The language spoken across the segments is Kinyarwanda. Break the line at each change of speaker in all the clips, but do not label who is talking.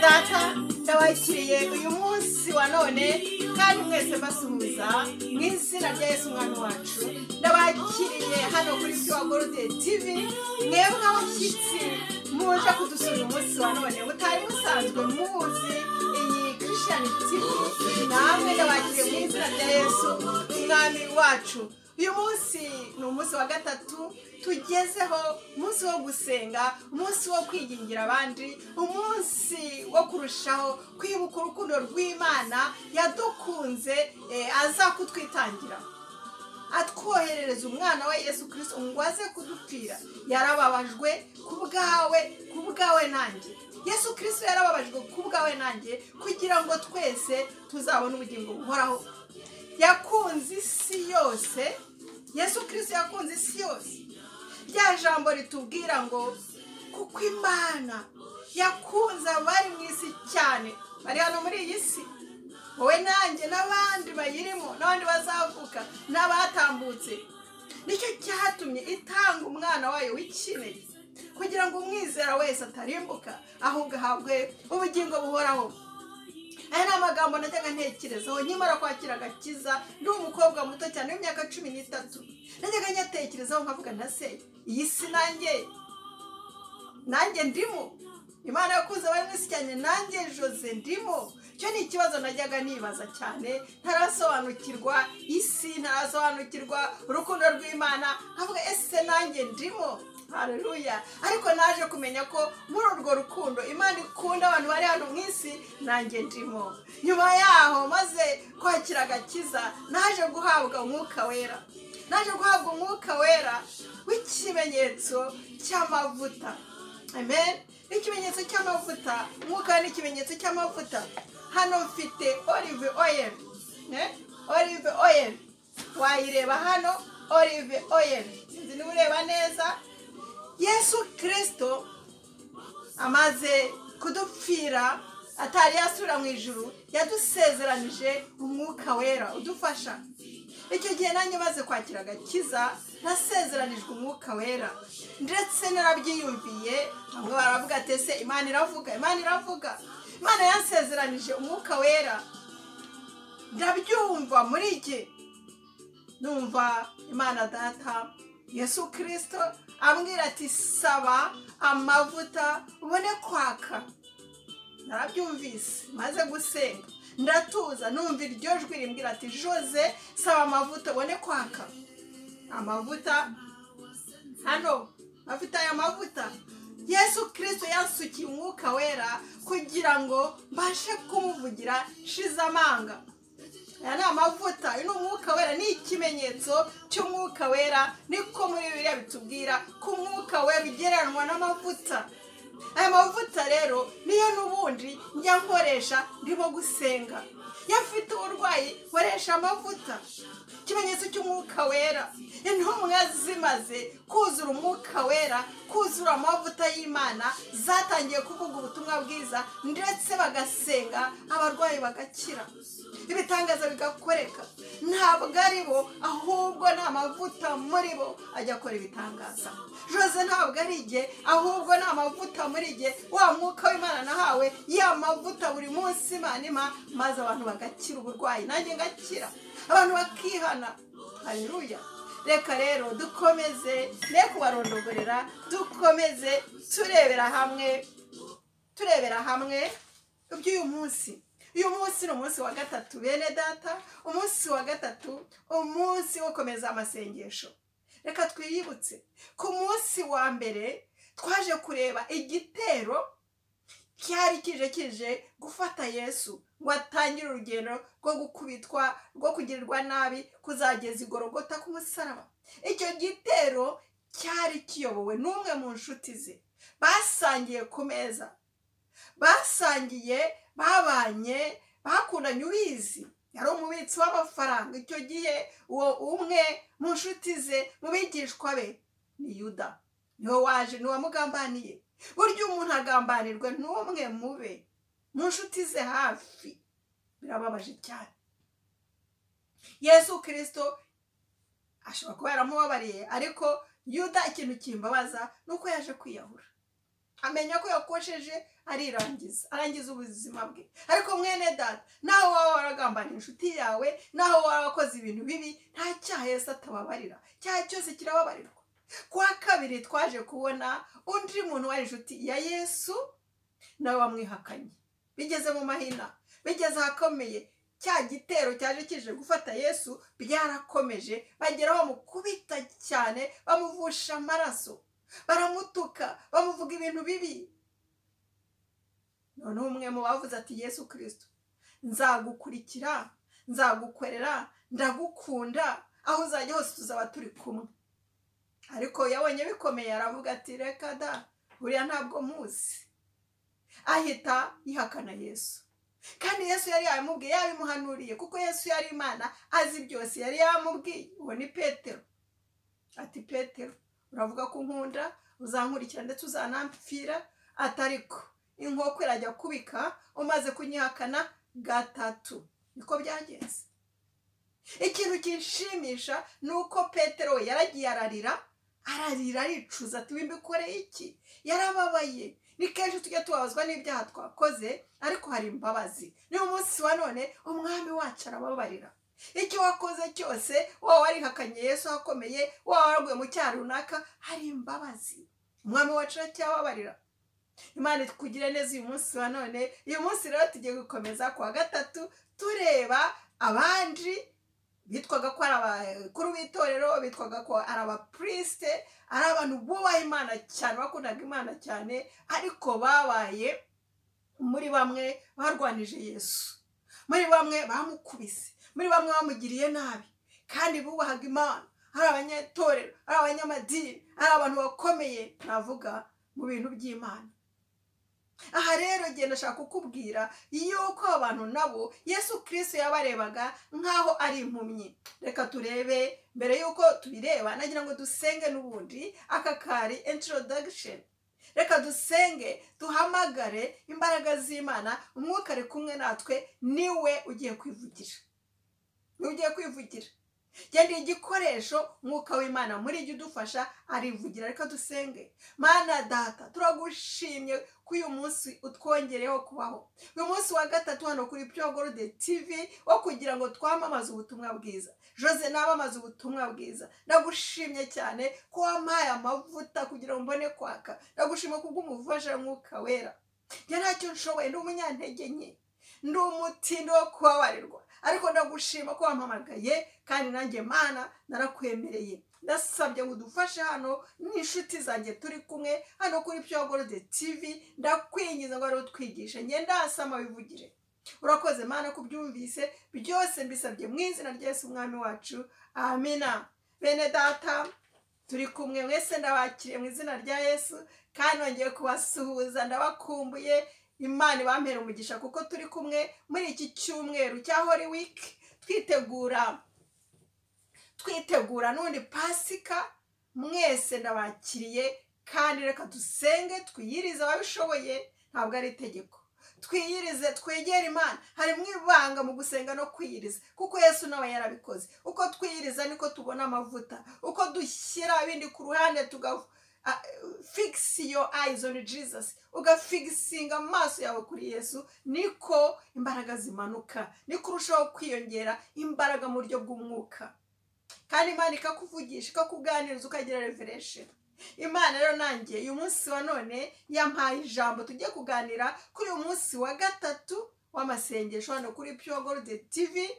data ndabakiriye uyu munsi wa none kandi mwese basuhuza mu izina rya Yesu umwami wacu. Ndabakiriye hano kuri Pure Gold TV, mwebwe abashyitsi muje kudusura uyu munsi wa none mutari musanzwe muzi iyi Christian TV, namwe ndabakiriye mu izina rya Yesu umwami wacu. Uyu munsi ni umunsi wa gatatu tugezeho, umunsi wo gusenga, umunsi wo kwigingira abandi, umunsi wo kurushaho kwibuka urukundo rw'Imana yadukunze, aza kutwitangira atwoherereza umwana we Yesu Kristo ngo aze kudupfira. Yarababajwe ku bwawe nanjye. Yesu Kristo yarababajwe ku bwawe nanjye kugira ngo twese tuzabone ubugingo buhoraho. Yakunze isi yose, Yesu Kristo yakunze isi yose. Rya jambo ritubwira ngo kuko Imana yakunze abari mu isi cyane, bari hano muri iyi si, wowe nanjye n'abandi bayirimo n'abandi bazavuka n'abatambutse, nicyo cyatumye itanga umwana wayo w'ikinege kugira ngo umwizera wese atarimbuka ahubwo ahabwe ubugingo buhoraho. Aya ni amagambo najyaga ntekerezaho nkimara kwakira agakiza. Ndi umukobwa muto cyane w'imyaka 13, najyaga nyatekerezaho nkavuga ntase iyi si nanjye ndimo. Imana yakuze abari mu isi cyane, nanjye Jose ndimo. Cyo ni ikibazo najyaga nibaza cyane, ntarasobanukirwa isi, ntarasobanukirwa urukundo rw'Imana, nkavuga ese nanjye ndimo. Haleluya. Ariko naje kumenya ko muri urwo rukundo Imana ikunda abantu bari hano mu isi, nanjye ndimo. Nyuma yaho maze kwakira agakiza, naje guhabwa umwuka wera. Naje guhabwa umwuka wera w'ikimenyetso cy'amavuta. Amen. Ikimenyetso cy'amavuta, umwuka ni ikimenyetso cy'amavuta. Hano mfite olive oil. Olive oil. Wayireba hano, olive oil. Sinzi niba ureba neza. Yesu Kristo amaze kudupfira, atari yasubira mu ijuru, yadusezeranije umwuka wera udufasha. Icyo gihe nanjye maze kwakira agakiza, nasezeranijwe umwuka wera, ndetse narabyiyumviye. Bamwe baravuga ati ese Imana iravuga, Imana iravuga. Imana yansezeranije umwuka wera, ndabyumva muri jye. Numva Imana Data Yesu Kristo ambwira ati saba amavuta ubone kwaka. Narabyumvise, maze gusenga ndatuza, numva iryo jwi rimbwira ati Jose saba amavuta ubone kwaka. Amavuta hano, afite aya mavuta. Yesu Kristo yansukiye umwuka wera kugira ngo mbashe kumuvugira shize amanga. Aya ni amavuta, uyu ni umwuka wera, ni ikimenyetso cy'umwuka wera. Niko muri Bibiliya bitubwira ko umwuka wera ugereranwa n'amavuta. Aya mavuta rero niyo n'ubundi njya nkoresha ndimo gusenga. Yafite uburwayi nkoresha amavuta, ikimenyetso cy'umwuka wera. Intumwa zimaze kuzura umwuka wera, kuzura amavuta y'Imana, zatangiye kuvuga ubutumwa bwiza ndetse bagasenga, abarwayi bagakira, ibitangaza bigakoreka. Ntabwo ari bo, ahubwo ni amavuta muri bo ajya akora ibitangaza. Jose ntabwo ari jye, ahubwo ni amavuta muri jye. Wa mwuka w'Imana nahawe, ya mavuta buri munsi Imana ima, maze abantu bagakira uburwayi, nanjye ngakira, abantu bakihana. Haleluya. Reka rero dukomeze, ne kubarondogorera, dukomeze turebera hamwe iby'uyu munsi. Uyu munsi ni umunsi wa gatatu bene data, umunsi wa gatatu, umunsi wo komeza amasengesho. Reka twiyibutse ku munsi wa mbere twaje kureba igitero cyari kije gufata Yesu ngo atangire urugendo rwo gukubitwa, rwo kugirirwa nabi, kuzageza igorogota ku musaraba. Icyo gitero cyari kiyobowe n'umwe mu nshuti ze, basangiye ku meza, basangiye, babanye, bakundanye. Ubizi yari umubitsi w'amafaranga. Icyo gihe uwo umwe mu nshuti ze, mu bigishwa be, ni Yuda. Niwe waje, niwe wamugambaniye. Burya umuntu agambanirwe n'umwe mube mu nshuti ze hafi, birababaje cyane. Yesu Kristo ashobora kuba yaramubabariye, ariko Yuda ikintu kimbabaza nuko yaje kwiyahura. amenya ko yakosheje arangiza ubuzima bwe. Ariko mwene data, naho waba waragambaniye inshuti yawe, naho waba wakoze ibintu bibi, nta cyaha Yesu atababarira. Icyaha cyose kirababarirwa. Kwa kabiri twaje kubona undi muntu wari inshuti ya Yesu nawe wamwihakanye. Bigeze mu mahina, bigeze ahakomeye, cya gitero cyaje kije gufata Yesu byarakomeje, bageraho bamukubita cyane, bamuvusha amaraso, baramutuka, bamuvuga ibintu bibi. None umwe mu bavuze ati Yesu Kristo, nzagukurikira, nzagukorera, ndagukunda, aho uzajya hose tuzaba turi kumwe. Ariko yabonye bikomeye aravuga ati reka da, buriya ntabwo muzi. Ahita yihakana Yesu. Kandi Yesu yari yamubwiye, yabimuhanuriye, kuko Yesu yari Imana, azi byose. Yari yamubwiye, uwo ni Petero. Ati Petero, uravuga ko unkunda, uzankurikira ndetse uzanampfira. Atariko inkoko irajya kubika umaze kunyihakana gatatu. Niko byagenze. Ikintu kinshimisha nuko Petero yaragiye ararira aricuza ati wimbikoreye iki? Yarababaye. Ni kenshi tujya tubabazwa n'ibyaha twakoze, ariko hari imbabazi. Ni umunsi wa none umwami wacu arababarira. Icyo wakoze cyose, waba warihakanye Yesu akomeye, waba waraguye mu cyaha runaka, hari imbabazi. Umwami wacu aracyababarira. Imana tukugire neza uyu munsi wa none. Uyu munsi rero tugiye gukomeza kuwa gatatu tureba abandi bitwaga ko ari abakuru b'itorero, bitwaga ko ari abaprieste, ari abantu bubaha Imana cyane, bakundaga Imana cyane, ariko babaye muri bamwe barwanije Yesu, muri bamwe bamukubise, muri bamwe bamugiriye nabi, kandi bubahaga Imana. Ari abanyetorero, ari abanyamadini, ari abantu bakomeye navuga mu bintu by'Imana. Aha rero genda shaka kukubwira yuko abantu nabo Yesu Kristo yabarebaga nkaho ari impumyi. Reka turebe, mbere yuko tubireba nagira ngo dusenge n'ubundi akakari introduction. Reka dusenge, duhamagare imbaraga z'Imana, umwuka ari kumwe natwe, niwe ugiye kwivugira. Niwe ugiye kwivugira. Genda igikoresho mwuka w'Imana muri jye udufasha arivugira. Reka dusenge. Mana data, turagushimye ko uyu munsi utwongereho kubaho. Uyu munsi wa gatatu hano kuri Pure Gold TV wo kugira ngo twamamaze ubutumwa bwiza. Jose nabamaze ubutumwa bwiza. Ndagushimye cyane ko wampaye amavuta kugira ngo mbone kwaka. Ndagushimye kubw'umufasha mwuka wera. Njye ntacyo nshoboye, ndi umunyantege nke, ndi umutindi wo kubabarirwa, ariko ndagushima ko wampamagaye, kandi nanjye Mana narakwemereye. Ndasabye ngo udufashe hano n'inshuti zanjye turi kumwe hano kuri Pure Gold TV. Ndakwingiza ngo ari utwigishe, njye ndasama bivugire. Urakoze Mana kubyumvise, byose mbisabye mu izina rya Yesu umwami wacu, amina. Bene data turi kumwe mwese, ndabakiriye mu izina rya Yesu, kandi nongeye kubasuhuza, ndabakumbuye. Imana ibampere umugisha kuko turi kumwe muri iki cyumweru cya Holy Week, twitegura n'undi Pasika. Mwese ndabakiriye, kandi reka dusenge, twiyirize ababishoboye, ntabwo ari itegeko. Twiyirize, twegere Imana. Hari mwibanga mu gusenga no kwiyiriza, kuko Yesu nawe yarabikoze. Uko twiyiriza niko tubona amavuta, uko dushyira ibindi ku ruhande fix your eyes on Jesus, ugafigisinga amaso yawe kuri Yesu, niko imbaraga zimanuka, niko urushaho kwiyongera imbaraga mu buryo bw'umwuka, kandi Imana ikakuvugisha, ikakuganiriza, ukagira revelation. Imana rero nanjye uyu munsi wa none yampaye ijambo tugiye kuganira kuri uyu munsi wa gatatu w'amasengesho hano kuri Pure Gold TV.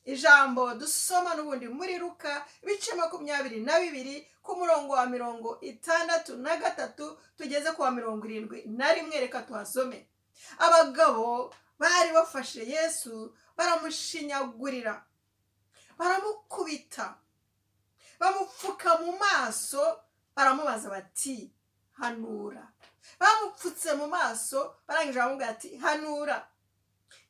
Ijambo dusoma n'ubundi muri Luka ibice 22 ku murongo wa 63 tugeze ku wa 71. Reka tuhasome. Abagabo bari bafashe Yesu baramushinyagurira, baramukubita, bamupfuka mu maso, baramubaza bati hanura. Bamupfutse mu maso, barangije bamubwira ati hanura.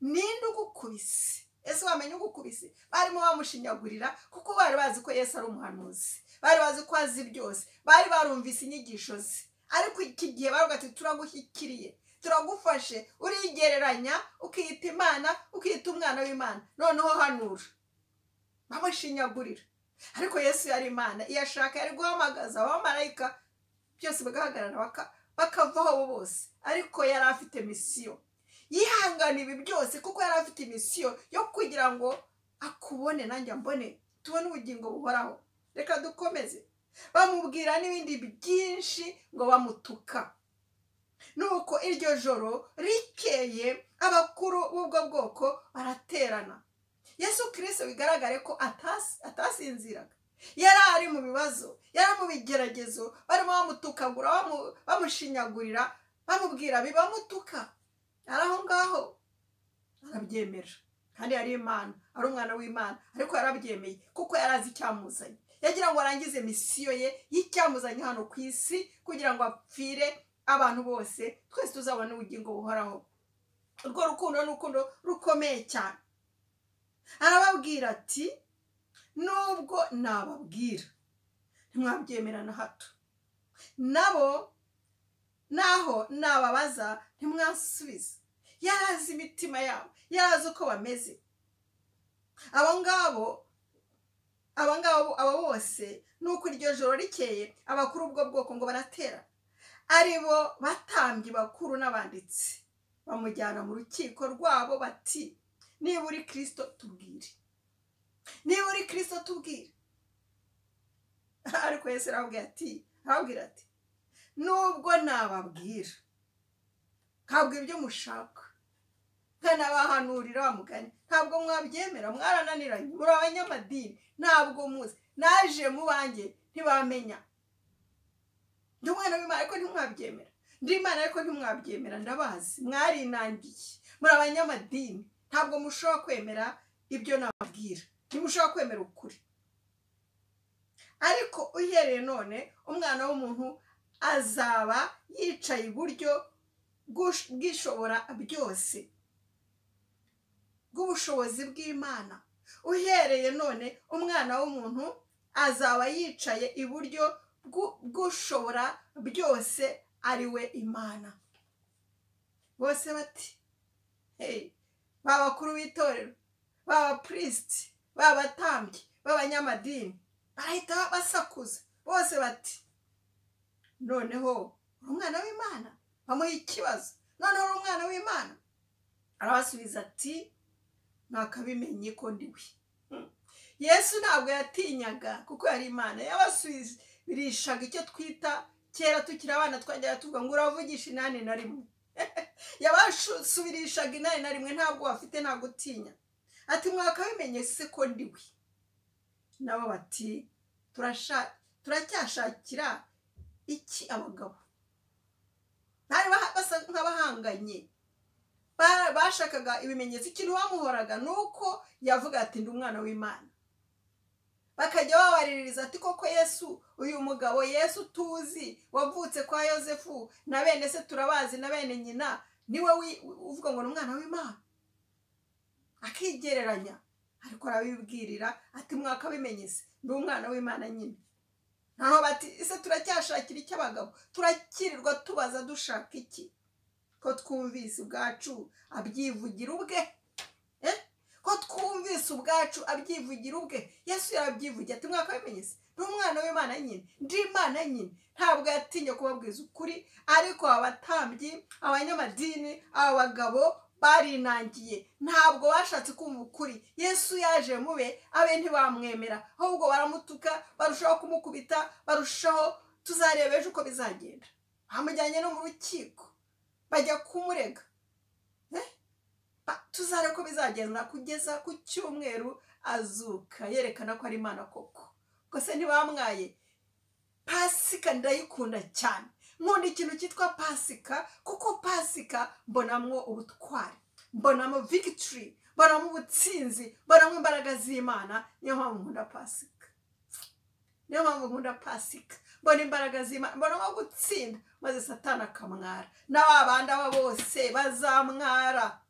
Ninde ugukubise? Ese wamenye ugukubise? Barimo bamushinyagurira kuko bari bazi ko Yesu ari umuhanuzi, bari bazi ko azi byose, bari barumvise inyigisho ze. Ariko iki gihe baravuga ati turagushyikiriye, turagufashe, urigereranya, ukiyita Imana, ukiyita umwana w'Imana, noneho hanura. Bamushinyagurira. Ariko Yesu yari Imana, iyo ashaka yari guhamagaza abamarayika byose bagahagarara bakavaho bose, ariko yari afite misiyo. Yihangana ibi byose kuko yari afite misiyo yo kugira ngo akubone nanjye mbone, tubone ubugingo buhoraho. Reka dukomeze. Bamubwira n'ibindi byinshi ngo bamutuka. Nuko iryo joro rikeye abakuru b'ubwo bwoko baraterana. Yesu Kristo bigaragare ko atasinziraga. Yari ari mu bibazo, yari mu bigeragezo, barimo bamutukagura, bamushinyagurira, bamubwira bibamutuka. Ari aho ngaho arabyemera, kandi yari Imana, ari umwana w'Imana, ariko yarabyemeye kuko yari azi icyamuzanye. Yagira ngo arangize misiyo ye y'icyamuzanye hano ku isi kugira ngo apfire abantu bose, twese tuzabona ubugingo buhoraho. Urwo rukundo n'urukundo rukomeye cyane. Arababwira ati, nubwo nababwira ntimwabyemera na hato, nabo naho nababaza ntimwasubiza. Yarazi imitima yabo, yarazi uko bameze. Abo bose nuko iryo joro rikeye abakuru ubwo bwoko ngo baratera, ari bo batambyi bakuru n'abanditsi, bamujyana mu rukiko rwabo bati, niba uri Kristo tubwire, niba uri Kristo tubwire. Ariko Yesu arababwira ati, nubwo nababwira ntabwo ibyo mushaka, nkanabahanurira wa mugani, ntabwo mwabyemera, mwarananiranye, muri abanyamadini, ntabwo muzi, naje mu banjye ntibamenya. Ndi umwana w'Imana ariko ntimwabyemera, ndi Imana ariko ntimwabyemera, ndabazi, mwarinangiye, muri abanyamadini, ntabwo mushobora kwemera ibyo nababwira, ntimushobora kwemera ukuri. Ariko uhereye none umwana w'umuntu azaba yicaye iburyo bw'ishobora byose, bw'ubushobozi bw'Imana. Uhereye none umwana w'umuntu azaba yicaye iburyo bw'ushobora byose, ari we Imana. Bose bati, b'abakuru b'itorero, b'abapristi, b'abatambyi, b'abanyamadini, bahita basakuza. Bose bati, noneho uri umwana w'Imana. Bamuha ikibazo, noneho uri umwana w'Imana. Arabasubiza ati, mwakabimenye ko ndiwe. Yesu ntabwo yatinyaga kuko yari Imana. Yabasubirishaga icyo twita, kera tukiri abana twajyaga tuvuga ngo uravugisha inani na rimwe. Yabasubirishaga inani na rimwe, ntabwo bafite, nta gutinya. Ati, mwakabimenye se ko ndiwe. Nabo bati, turacyashakira iki abagabo? Bari basa nk'abahanganye, bashakaga ibimenyetso. Ikintu bamuhoraga nuko yavuga ati, ndi umwana w'Imana. Bakajya babaririza ati, koko Yesu, uyu mugabo Yesu tuzi, wavutse kwa Yosefu, na bene se turabazi, na bene nyina, niwe uvuga ngo ni umwana w'Imana? Akigereranya, ariko arabibwirira ati, mwakabimenye se, ndi umwana w'Imana nyine. Naho bati, ese turacyashakira iki abagabo? Turakirirwa tubaza dushaka iki? Ko twumvise ubwacu abyivugira ubwe. Ko twumvise ubwacu abyivugira ubwe. Yesu yarabyivugira ati, mwakabimenye se, ndi umwana w'Imana nyine, ndi Imana nyine. Ntabwo yatinye kubabwiza ukuri, ariko abatambyi, abanyamadini, abagabo barinangiye, ntabwo bashatse kumva ukuri. Yesu yaje mube, abe ntibamwemera, ahubwo baramutuka, barushaho kumukubita, barushaho. Tuzareba ejo uko bizagenda. Bamujyanye no mu rukiko, bajya kumurega. Tuzareba uko bizagenda kugeza ku cyumweru azuka, yerekana ko ari Imana koko. Kose ntibamwaye. Pasika ndayikunda cyane. Nkunda ikintu cyitwa Pasika, kuko Pasika mbonamwo ubutwari, mbonamo victory, mbonamo ubutsinzi, mbonamo imbaraga z'Imana. Niyo mpamvu nkunda Pasika. Niyo mpamvu nkunda Pasika. Mbona imbaraga z'Imana, mbonamo gutsinda, maze Satani akamwara, n'abandi aba bose bazamwara.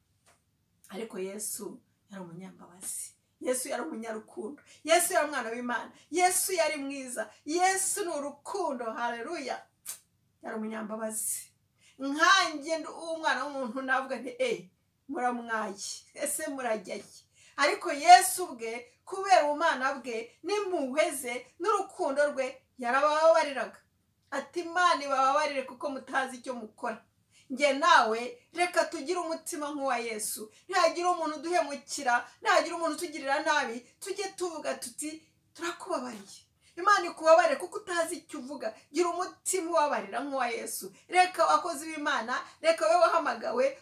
Ariko Yesu yari umunyambabazi. Yesu yari umunyarukundo. Yesu yari umwana w'Imana. Yesu yari mwiza. Yesu ni urukundo. Haleluya. Yari umunyambabazi. Nkanjye umwana w'umuntu navuga nti, muramwaye, ese murajyaye? Ariko Yesu ubwe, kubera ubumana bwe n'impuhwe ze n'urukundo rwe, yarababariraga. ati Imana ibababarire kuko mutazi icyo mukora. Nge nawe reka tugire umutima nk'uwa Yesu. Ntihagira umuntu duhemukira, ntihagira umuntu tugirira nabi, tujye tuvuga tuti turakubabariye. Imana ikubabarire kuko utazi icyo uvuga. Gira umutima ubabarira nk'uwa Yesu. Reka abakozi b'Imana, reka wowe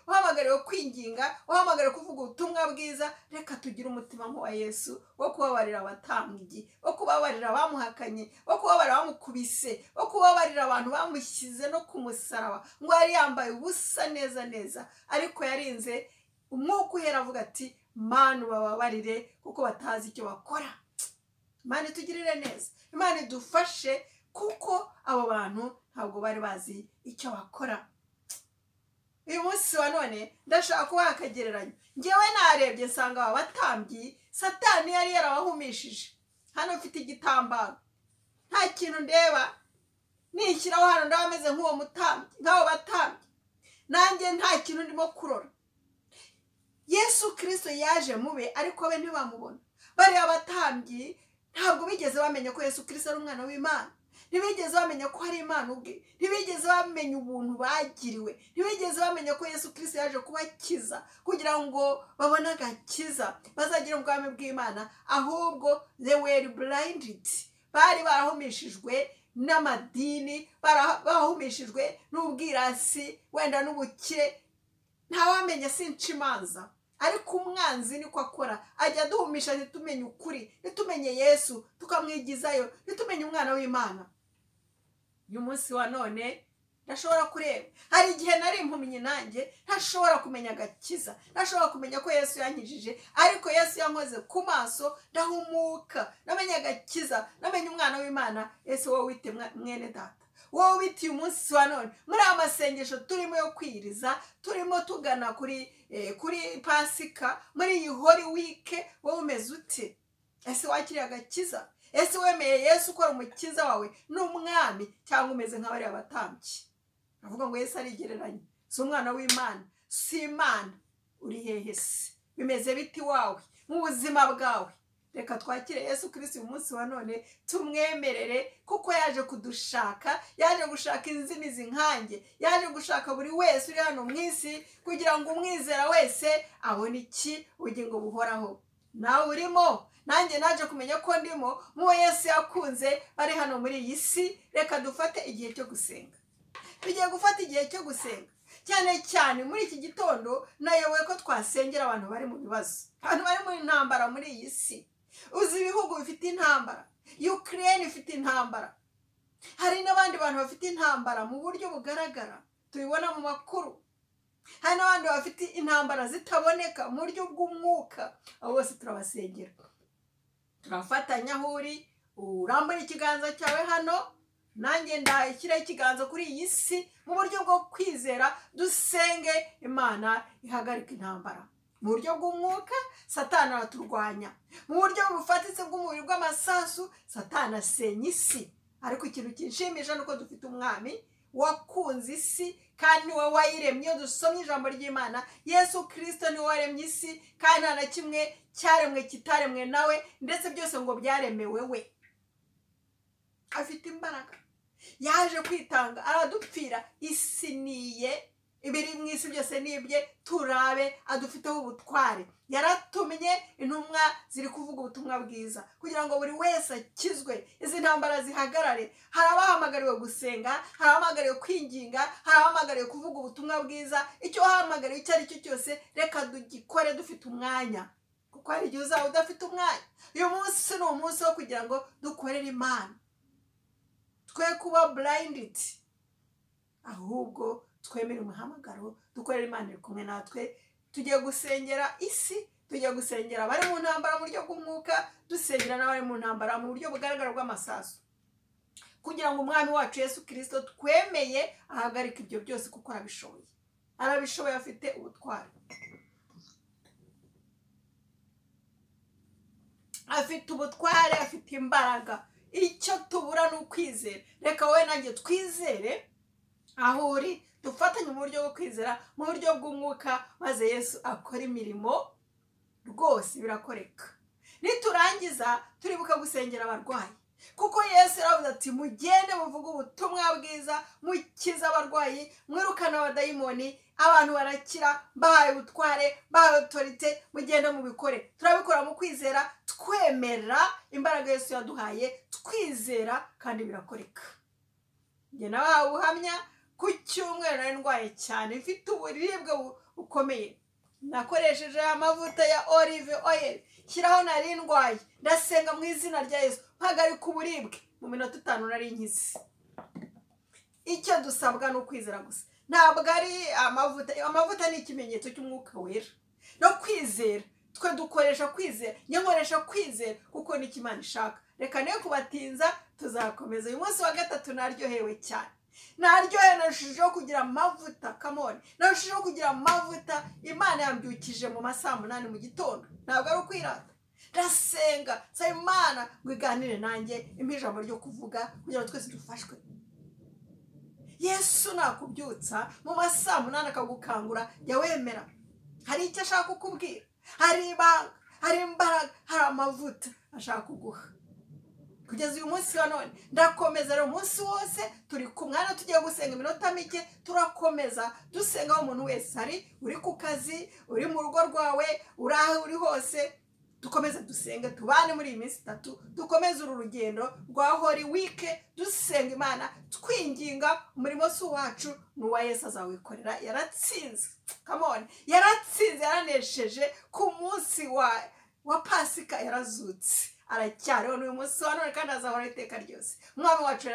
wahamagariwe kwinginga, wahamagariwe kuvuga ubutumwa bwiza, reka tugire umutima nk'uwa Yesu wo kubabarira abatambyi, wo kubabarira abamuhakanye, wo kubabarira abamukubise, wo kubabarira abantu bamushyize no ku musaraba ngo yari yambaye ubusa neza neza, ariko yarinze umwuka uhera avuga ati Mana ubabarire kuko batazi icyo bakora. Imana itugirire neza, Imana idufashe kuko abo bantu ntabwo bari bazi icyo bakora. Uyu munsi wa none ndashaka kuba akagereranya. Ngewe narebye nsanga aba batambyi Satani yari yarabahumishije. Hano mfite igitambaro, nta kintu ndeba, nishyiraho hano ndabameze nk'uwo mutambyi, nk'abo batambyi, nanjye nta kintu ndimo kurora. Yesu Kristo yaje mube ariko be ntibamubona. Bariya batambyi ntabwo bigeze bamenya ko Yesu Kristo ari umwana w'Imana. Ntibigeze bamenya ko ari Imana ubwe. Ntibigeze bamenya ubuntu bagiriwe. Ntibigeze bamenya ko Yesu Kristo yaje kubakiza kugira ngo babone agakiza bazagire ubwami bw'Imana. Ahubwo they were blinded. Bari barahumishijwe n'amadini, barahumishijwe n'ubwirasi, wenda n'ubukire. Ntawamenya sinca imanza, ariko umwanzi niko akora. Ajya aduhumisha ntitumenye ukuri, ntitumenye Yesu, tukamwigizayo, ntitumenye umwana w'Imana. Uyu munsi wa none ndashobora kureba, hari igihe nari impumyi nanjye ntashobora kumenya agakiza, ntashobora kumenya ko Yesu yankijije, ariko Yesu yankoze ku maso ndahumuka, namenye agakiza, namenye umwana w'Imana. Yesu wowe wite mwene data, wowe witiye umunsi wa none muri amasengesho turimo yo kwiriza, turimo tugana kuri Pasika, muri iyi Holy Week, wowe umeze ute? Ese wakiriye agakiza? Ese wemeye Yesu ukora umukiza wawe n'umwami, cyangwa umeze nk'abariya batambyi? Avuga ngo Yesu arigereranya, si umwana w'Imana, si Imana. Uri hehe se? Bimeze biti wawe mu buzima bwawe? Reka twakire Yesu Kristo uyu munsi wa none, tumwemerere kuko yaje kudushaka, yaje gushaka inzimizi nkanjye, yaje gushaka buri wese uri hano mu isi kugira ngo umwizera wese abone iki? Ubugingo buhoraho. Nawe urimo, nanjye naje kumenya ko ndimo mu Yesu yakunze bari hano muri iyi si. Reka dufate igihe cyo gusenga. Tugiye gufata igihe cyo gusenga, cyane cyane muri iki gitondo nayoboye ko twasengera abantu bari mu bibazo, abantu bari mu intambara muri iyi si. Uzi ibihugu bifite intambara, Ukraine ifite intambara, hari n'abandi bantu bafite intambara mu buryo bugaragara tubibona mu makuru. Hari n'abandi bafite intambara zitaboneka mu buryo bw'umwuka. Abo bose turabasengera, turafatanya. Aho uri urambura ikiganza cyawe hano, nanjye ndashyiraho ikiganza kuri iyi si mu buryo bwo kwizera, dusenge Imana ihagarika intambara. Mu buryo bw'umwuka Satani araturwanya, mu buryo bufatitse bw'umubiri bw'amasasu Satani asenya isi. Ariko ikintu kinshimisha nuko dufite umwami wakunze isi kandi niwe wayiremye. Iyo dusomye ijambo ry'Imana, Yesu Kristo niwe waremye isi kandi nta na kimwe cyaremwe kitaremwe nawe, ndetse byose ngo byaremewe we. Afite imbaraga, yaje kwitanga aradupfira. Isi niye, ibiri mu isi byose nibye, turabe, adufiteho ubutware. Yaratumye intumwa ziri kuvuga ubutumwa bwiza kugira ngo buri wese akizwe, izi ntambara zihagarare. Hari abahamagariwe gusenga, hari abahamagariwe kwinginga, hari abahamagariwe kuvuga ubutumwa bwiza. Icyo wahamagariwe icyo ari cyo cyose, reka dugikore dufite umwanya, kuko hari igihe uzaba udafite umwanya. Uyu munsi ni umunsi wo kugira ngo dukorere Imana, twe kuba blinded, ahubwo twemere umuhamagaro, dukorere Imana iri kumwe natwe. Tugiye gusengera isi, tugiye gusengera abari mu ntambara mu buryo bw'umwuka, dusengera n'abari mu ntambara mu buryo bugaragara bw'amasasu, kugira ngo umwami wacu Yesu Kristo twemeye ahagarika ibyo byose, kuko arabishoboye. Arabishoboye, afite ubutware, afite ubutware, afite imbaraga. Icyo tubura ni ukwizera. Reka wowe nanjye twizere aho uri, dufatanye mu buryo bwo kwizera, mu buryo bw'umwuka, maze Yesu akora imirimo. Rwose birakoreka. Niturangiza turibuka gusengera abarwayi, kuko Yesu yaravuze ati mugende muvuge ubutumwa bwiza, mukize abarwayi, mwirukana abadayimoni, abantu barakira, bahaye ubutware, bahaye autorite, mugende mubikore. Turabikora mu kwizera, twemera imbaraga Yesu yaduhaye, twizera kandi birakoreka. Njye nabahaye ubuhamya ku cyumweru nari ndwaye cyane, mfite uburibwe bukomeye, nakoresheje amavuta ya olive oil, shyiraho nari ndwaye, ndasenga mu izina rya Yesu, mpagarika uburibwe, mu minota 5 nari nkize. Icyo dusabwa no kwizera gusa, ntabwo ari amavuta ni ikimenyetso cy'umwuka wera no kwizera. Twe dukoresha kwizera, nkoresha kwizera kuko ni Imana ishaka. Reka niyo kubatinza, tuzakomeza. Uyu munsi wa gatatu naryohewe cyane, naryohewe, narushijeho kugira amavuta. Come on, narushijeho kugira amavuta. Imana yambyukije mu masaha 8 mu gitondo, ntabwo ari ukwirata. Ndasenga nsaba Imana ngo iganire nanjye, impa ijambo ryo kuvuga kugira ngo twese dufashwe. Yesu nakubyutsa mu masaha 8 akagukangura, jya wemera. Hari icyo ashaka kukubwira, hari ibanga, hari imbaraga, hari amavuta ashaka kuguha. Kugeza uyu munsi wa none ndakomeza rero umunsi wose turi kumwe. Hano tugiye gusenga iminota mike, turakomeza dusenga aho umuntu wese ari, uri ku kazi, uri mu rugo rwawe, uri aho uri hose, dukomeze dusenge, tubane muri iyi minsi 3, dukomeze uru rugendo rwa Holy Week, dusenga Imana, twinginga. Umurimo si wacu, n'uwa Yesu azawikorera. Yaratsinze, come on, yaratsinze, yaranesheje. Ku munsi wa Pasika yarazutse, aracyariho n'uyu munsi wa none kandi azahora iteka ryose. Umwami wacu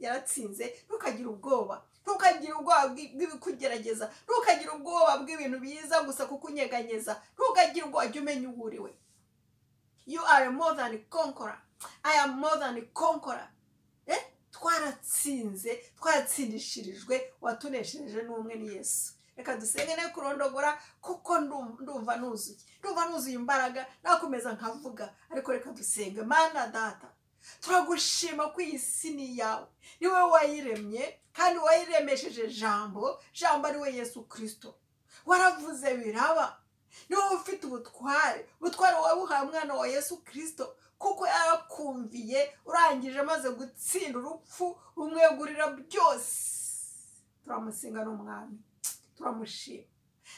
yaratsinze. Ntukagira ubwoba, ntukagira ubwoba bw'ibikugerageza, ntukagira ubwoba bw'ibintu biza gusa kukunyeganyeza, ntukagira ubwoba, jya umenya uwo uriwe. You are more than a conqueror. I am more than a conqueror. Twaratsinze, twaratsindishirijwe, watuneshereje n'umwe ni Yesu. Reka dusenge ne kurondogora kuko ndumva nuzuye imbaraga, nakomeza nkavuga, ariko reka dusenge. Mana Data, turagushima ko iyi si ni yawe, ni wowe wayiremye kandi wayiremesheje jambo ari we Yesu Kristo. Waravuze biraba, ni wowe ufite ubutware wabuhaye umwana wa Yesu Kristo, kuko yarakumviye, urangije amaze gutsinda urupfu, umwegurira byose. Turamusinga n'umwami, turamushima.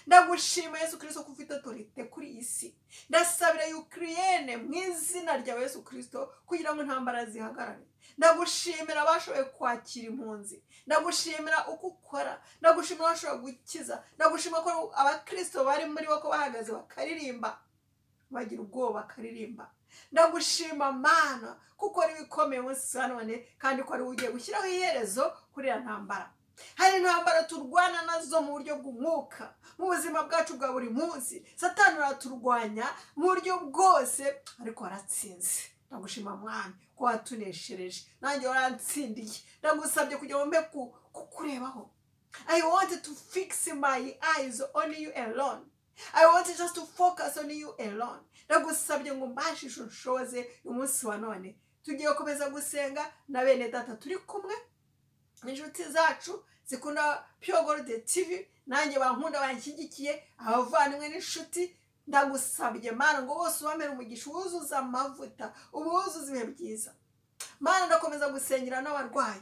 Ndagushima Yesu Kristo ko ufite autorite kuri iyi si. Ndasabira Ukraine mu izina rya Yesu Kristo kugira ngo intambara zihagarare. Ndagushimira abashoboye kwakira impunzi, ndagushimira uko ukora, ndagushimira abashoboye gukiza, ndagushimira ko abakristo bari muri bo ko bahagaze bakaririmba, bagira ubwoba bakaririmba. Ndagushima Mana kuko ari bikomeye munsi wa none, kandi ko ari ugiye gushyiraho iherezo kuri ya ntambara. Hari intambara turwana nazo mu buryo bw'umwuka, mu buzima bwacu bwa buri munsi. Satani araturwanya mu buryo bwose, ariko waratsinze. Ndagushima Mwami ko watuneshereje, nanjye warantsindiye. Ndagusabye kugira ngo mbe kukurebaho. I want to fix my eyes on you alone. I want just to focus on you alone. Ndagusabye ngo mbashishe unshoze umunsi wa none. Tugiye gukomeza gusenga na bene data turi kumwe, inshuti zacu zikunda Pure Gold TV, nanjye bankunda banshyigikiye, abavandimwe n'inshuti. Ndagusabye Mana ngo bose ubamere umugisha, uwuzuza amavuta, ubuzuza ibihe byiza. Mana ndakomeza gusengera n'abarwayi,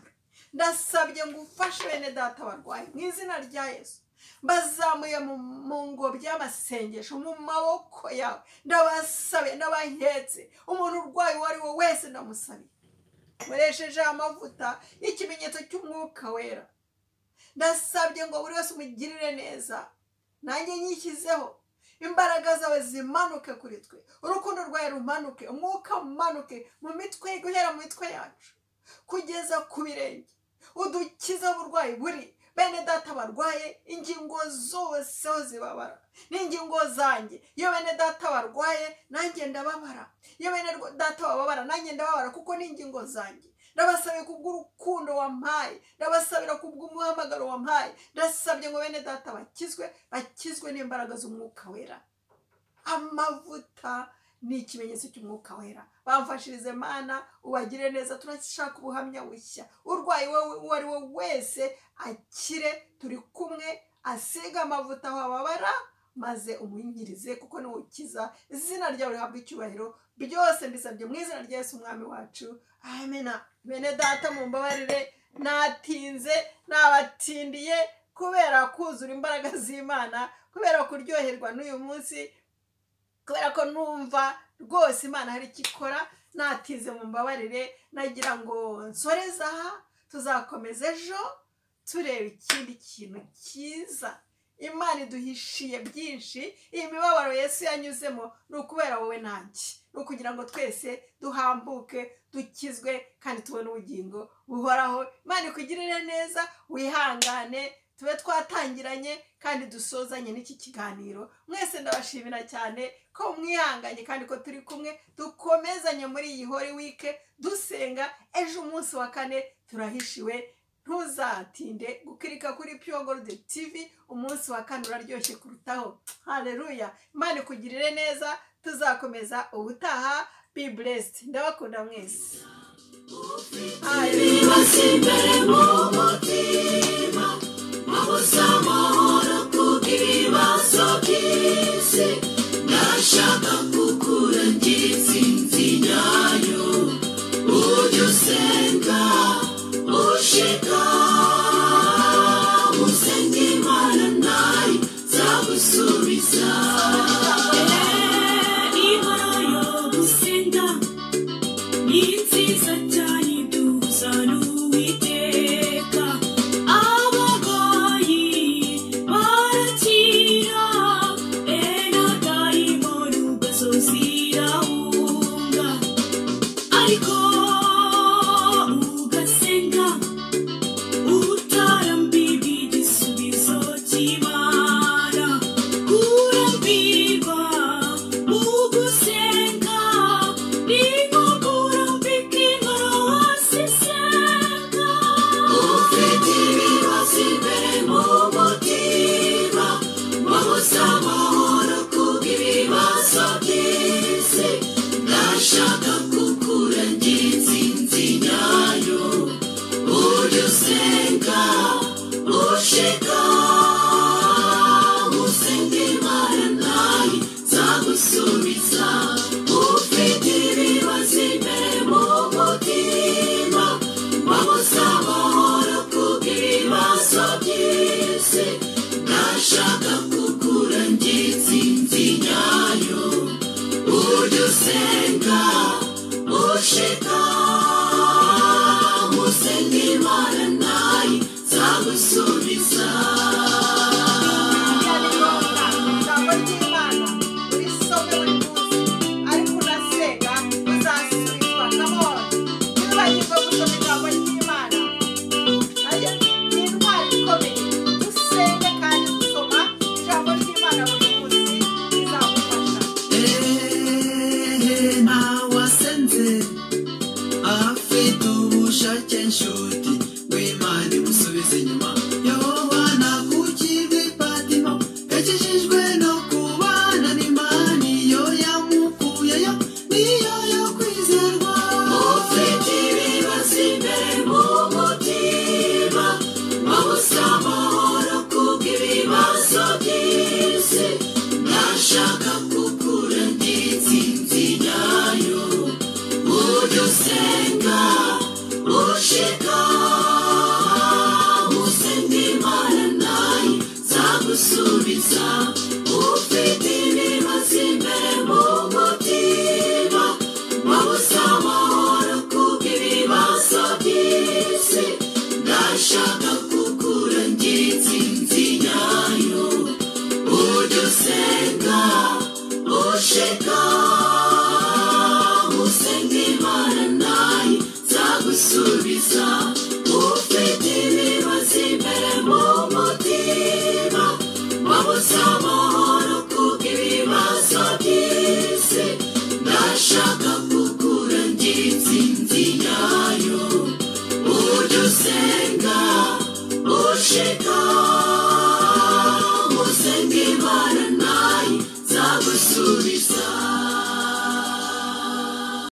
ndasabye ngo ufashe bene data abarwayi mu izina rya Yesu. Bazamuye mu ngobyi y'amasengesho, mu maboko yawe ndabasabe, ndabahetse. Umuntu urwaye uwo ari we wese ndamusabiye, nkoresheje amavuta y'ikimenyetso cy'umwuka wera. Ndasabye ngo buri wese umugirire neza, nanjye nyishyizeho. Imbaraga zawe zimanuke kuri twe, urukundo rwawe rumanuke, umwuka umanuke mu mitwe, guhera mu mitwe yacu kugeza ku birenge. Udukize uburwayi buri bene data barwaye, ingingo zose aho zibabara, n'ingingo zanjye. Iyo bene data barwaye nanjye ndababara, iyo bene data bababara nanjye ndababara, kuko n'ingingo zanjye. Ndabasabye kubw'urukundo wampaye, ndabasabira kubw'umuhamagaro wampaye. Ndasabye ngo bene data bakizwe n'imbaraga z'umwuka wera. Amavuta ni ikimenyetso cy'umwuka wera. Bamfashirize Mana, ubagire neza. Turashaka ubuhamya bushya. Urwaye wowe uwo ari we wese akire, turi kumwe. Asiga amavuta aho ababara, maze umunyirize kuko ni ukiza. Izina ryawe rihabwa icyubahiro. Byose mbisabye mu izina rya Yesu umwami wacu. Amen. Bene data mumbabarire natinze nabatindiye kubera kuzura imbaraga z'Imana, kubera kuryoherwa n'uyu munsi, kubera ko numva rwose Imana hari ikikora. Natinze mumbabarire, nagira ngo nsoreza aha, tuzakomeza ejo tureba ikindi kintu cyiza Imana iduhishiye byinshi. Iyi mibabaro Yesu yanyuzemo ni ukubera wowe nanjye, ni ukugira ngo twese duhambuke, dukizwe kandi tubone ubugingo buhoraho. Imana ikugirire neza, wihangane, tube twatangiranye kandi dusozanye n'iki kiganiro. Mwese ndabashimira cyane ko mwihanganye kandi ko turi kumwe, dukomezanye muri iyi Holy Week dusenga. Ejo umunsi wa kane turahishiwe, ntuzatinde gukirika kuri Pure Gold TV. Umunsi wa kane uraryoshye kurutaho. Haleluya. Imana ikugirire neza, tuzakomeza ubutaha. Be blessed. Ndabakunda mwese.
Ndashaka kukurangira intsinzi nyayo, ujye usenga ushika, usenga Imana nayo izagusubiza. Imana yo gusenga ni nziza cyane, iduhuza n'Uwiteka. Abarwayi barakira, n'abadayimoni ugazozirahunga. Ariko ugasenga utarambirwa igisubizo cy'Imana. Kurambirwa mu gusenga ni nko kurambika inkoro hasi isenga. Ufite ibibazo imbere mu mutima, wabuze amahoro kubw'ibibazo by'isi. Ndashaka kukurangira intsinzi nyayo, ujye usenga ushika, usenga Imana nayo izagusubiza. Ufite ibibazo imbere mu mutima, wabuze amahoro kubw'ibibazo by'isi. Ndashaka kukurangira intsinzi nyayo, ujye usenga ushika, usenga Imana nayo izagusubiza.
Ijambo ry'Imana urisome buri munsi, ariko unasenga uzasubizwa. Kamona ntibibagirwe gusoma ijambo ry'Imana, nayo ni intwari ikomeye. Dusenge kandi dusoma ijambo ry'Imana buri munsi, bizagufasha.
Nawasenze afite ubushake nshuti w'Imana imusubiza inyuma. Yohana ku kirwa Patimo yakijijwe no kubana n'Imana, iyo yamukuyeyo niyo yo kwizerwa. Ufite ibibazo imbere mu mutima, wabuze amahoro kubw'ibibazo by'isi. Ndashaka